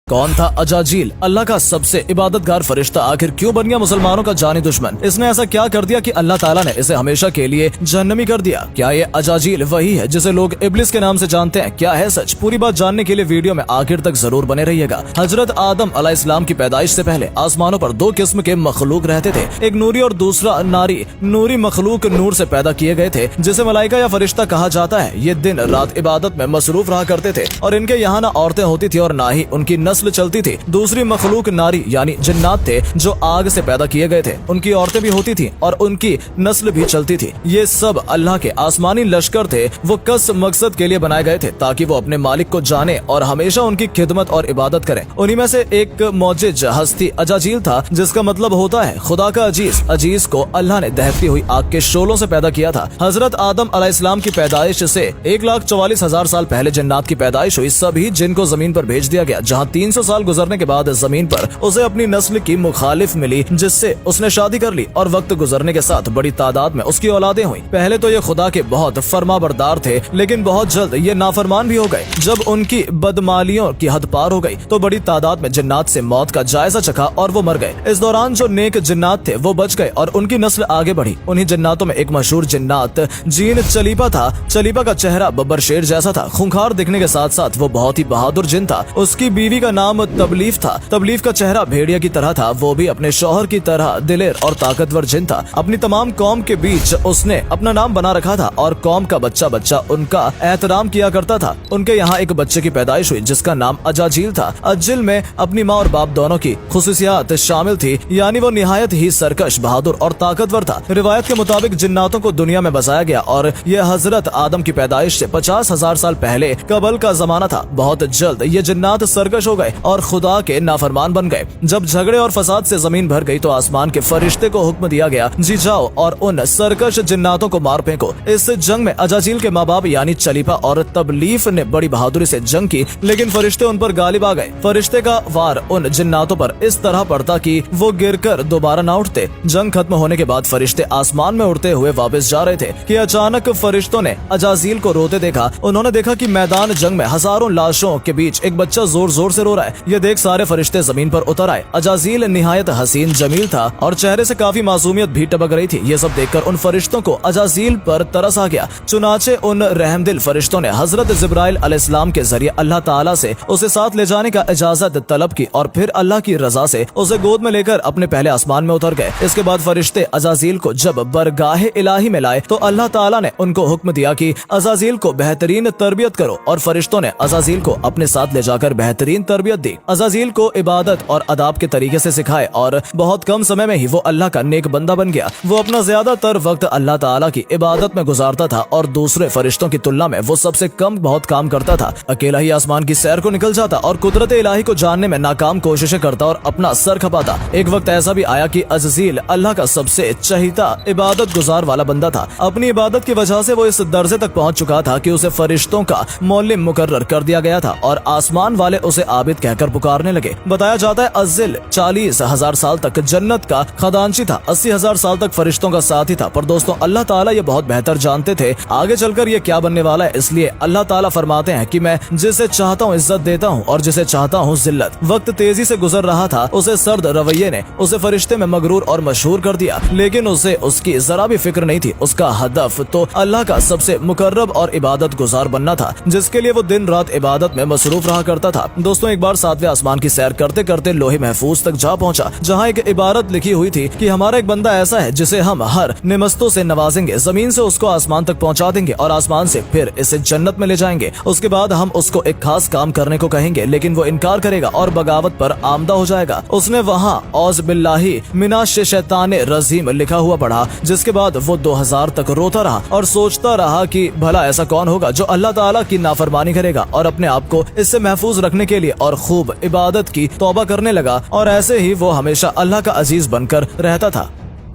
कौन था अजाजील, अल्लाह का सबसे इबादतगार फरिश्ता, आखिर क्यों बन गया मुसलमानों का जानी दुश्मन? इसने ऐसा क्या कर दिया कि अल्लाह ताला ने इसे हमेशा के लिए जहन्नमी कर दिया? क्या ये अजाजील वही है जिसे लोग इब्लिस के नाम से जानते हैं? क्या है सच? पूरी बात जानने के लिए वीडियो में आखिर तक जरूर बने रहिएगा। हजरत आदम अलैहिस्सलाम की पैदाइश से पहले आसमानों पर दो किस्म के मखलूक रहते थे, एक नूरी और दूसरा नारी। नूरी मखलूक नूर से पैदा किए गए थे जिसे मलाइका या फरिश्ता कहा जाता है। ये दिन रात इबादत में मसरूफ रहा करते थे और इनके यहाँ न औरतें होती थी और न ही उनकी नस्ल चलती थी। दूसरी मखलूक नारी यानी जिन्नात थे जो आग से पैदा किए गए थे। उनकी औरतें भी होती थी और उनकी नस्ल भी चलती थी। ये सब अल्लाह के आसमानी लश्कर थे। वो कस मकसद के लिए बनाए गए थे ताकि वो अपने मालिक को जाने और हमेशा उनकी खिदमत और इबादत करें। उन्हीं में से एक मौजिज हस्ती अजाजील था जिसका मतलब होता है खुदा का अजीज। अजीज को अल्लाह ने दहकती हुई आग के शोलों से पैदा किया था। हजरत आदम अलैहिस्सलाम की पैदाइश से 1,44,000 साल पहले जन्नात की पैदाइश हुई। सभी जिन को जमीन पर भेज दिया गया, जहाँ 300 साल गुजरने के बाद जमीन पर उसे अपनी नस्ल की मुखालिफ मिली जिससे उसने शादी कर ली और वक्त गुजरने के साथ बड़ी तादाद में उसकी औलादें हुई। पहले तो ये खुदा के बहुत फरमाबरदार थे लेकिन बहुत जल्द ये नाफरमान भी हो गए। जब उनकी बदमालियों की हद पार हो गई तो बड़ी तादाद में जिन्नात से मौत का जायजा चखा और वो मर गए। इस दौरान जो नेक जिन्नात थे वो बच गए और उनकी नस्ल आगे बढ़ी। उन्हीं जिन्नातों में एक मशहूर जिन्नात जीन चलीपा था। चलीपा का चेहरा बब्बर शेर जैसा था। खूंखार दिखने के साथ साथ वो बहुत ही बहादुर जिन था। उसकी बीवी का नाम तबलीफ था। तबलीफ का चेहरा भेड़िया की तरह था। वो भी अपने शौहर की तरह दिलेर और ताकतवर जिन था। अपनी तमाम कौम के बीच उसने अपना नाम बना रखा था और कौम का बच्चा बच्चा उनका एहतराम किया करता था। उनके यहाँ एक बच्चे की पैदाइश हुई जिसका नाम अजाजील था। अज्जिल में अपनी माँ और बाप दोनों की खुसूसियात शामिल थी, यानी वो निहायत ही सरकश, बहादुर और ताकतवर था। रिवायत के मुताबिक जिन्नातों को दुनिया में बसाया गया और ये हजरत आदम की पैदाइश से 50,000 साल पहले कबल का जमाना था। बहुत जल्द ये जिन्नात सरकश हो गए और खुदा के नाफरमान बन गए। जब झगड़े और फसाद से जमीन भर गई तो आसमान के फरिश्ते को हुक्म दिया गया, जी जाओ और उन सरकश जिन्नातों को मार फेंको। इस जंग में अजाजील के माँ बाप यानी चलीपा और तबलीफ ने बड़ी बहादुरी से जंग की लेकिन फरिश्ते उन पर गालिब आ गए। फरिश्ते का वार उन जिन्नातों पर इस तरह पड़ता कि वो गिरकर दोबारा न उठते। जंग खत्म होने के बाद फरिश्ते आसमान में उड़ते हुए वापस जा रहे थे कि अचानक फरिश्तों ने अजाजील को रोते देखा। उन्होंने देखा कि मैदान जंग में हजारों लाशों के बीच एक बच्चा जोर जोर से रो रहा है। ये देख सारे फरिश्ते जमीन पर उतर आए। अजाजील निहायत हसीन जमील था और चेहरे से काफी मासूमियत भी टपक रही थी। ये सब देखकर उन फरिश्तों को अजाजील पर तरस आ गया। चुनाचे उन रहमदिल फरिश्तों ने हजरत जिब्राइल अलैहिस्सलाम के जरिए अल्लाह ताला से उसे साथ ले जाने का इजाजत तलब की और फिर अल्लाह की रजा से उसे गोद में लेकर अपने पहले आसमान में उतर गए। इसके बाद फरिश्ते अजाजील को जब बरगाहे इलाही में लाए तो अल्लाह ताला ने उनको हुक्म दिया कि अजाजील को बेहतरीन तरबियत करो और फरिश्तों ने अजाजील को अपने साथ ले जाकर बेहतरीन तरबियत दी। अजाजील को इबादत और अदाब के तरीके से सिखाए और बहुत कम समय में ही वो अल्लाह का नेक बंदा बन गया। वो अपना ज्यादातर वक्त अल्लाह ताला की इबादत में गुजारता था और दूसरे फरिश्तों की तुलना में वो सबसे कम बहुत काम करता था। अकेला ही आसमान की सैर को निकल जाता और कुदरत इलाही को जानने में नाकाम कोशिशें करता और अपना सर खपाता। एक वक्त ऐसा भी आया कि अजाजील अल्लाह का सबसे चहीता इबादत गुजार वाला बंदा था। अपनी इबादत की वजह से वो इस दर्जे तक पहुंच चुका था कि उसे फरिश्तों का मौलिम मुकर्रर कर दिया गया था और आसमान वाले उसे आबिद कहकर पुकारने लगे। बताया जाता है अज्जिल 40,000 साल तक जन्नत का खजांची था, 80,000 साल तक फरिश्तों का साथी था। पर दोस्तों अल्लाह ताला ये बहुत बेहतर जानते थे आगे चलकर ये क्या बनने वाला है। इसलिए अल्लाह ताला फरमाते हैं कि मैं जिसे चाहता हूँ इज्जत देता हूँ और जिसे चाहता हूँ जिल्लत। वक्त तेजी से गुजर रहा था। उसे सर्द रवैये ने उसे फरिश्ते में मगरूर और मशहूर कर दिया लेकिन उसे उसकी जरा भी फिक्र नहीं थी। उसका हदफ तो अल्लाह का सबसे मुकर्रब और इबादत गुजार बनना था जिसके लिए वो दिन रात इबादत में मसरूफ रहा करता था। दोस्तों एक बार 7वें आसमान की सैर करते करते लोहे महफूज तक जा पहुंचा जहां एक इबारत लिखी हुई थी कि हमारा एक बंदा ऐसा है जिसे हम हर निमस्तों से नवाजेंगे, जमीन से उसको आसमान तक पहुंचा देंगे और आसमान से फिर इसे जन्नत में ले जाएंगे। उसके बाद हम उसको एक खास काम करने को कहेंगे लेकिन वो इनकार करेगा और बगावत पर आमदा हो जाएगा। उसने वहाँ औज़ बिल्लाहि मिनाश शैतानिर रजीम लिखा हुआ पढ़ा जिसके बाद वो 2000 तक रोता रहा और सोचता रहा कि भला ऐसा कौन होगा जो अल्लाह ताला की नाफरमानी करेगा और अपने आप को इससे महफूज रखने के लिए और खूब इबादत की तौबा करने लगा और ऐसे ही वो हमेशा अल्लाह का अजीज बनकर रहता था।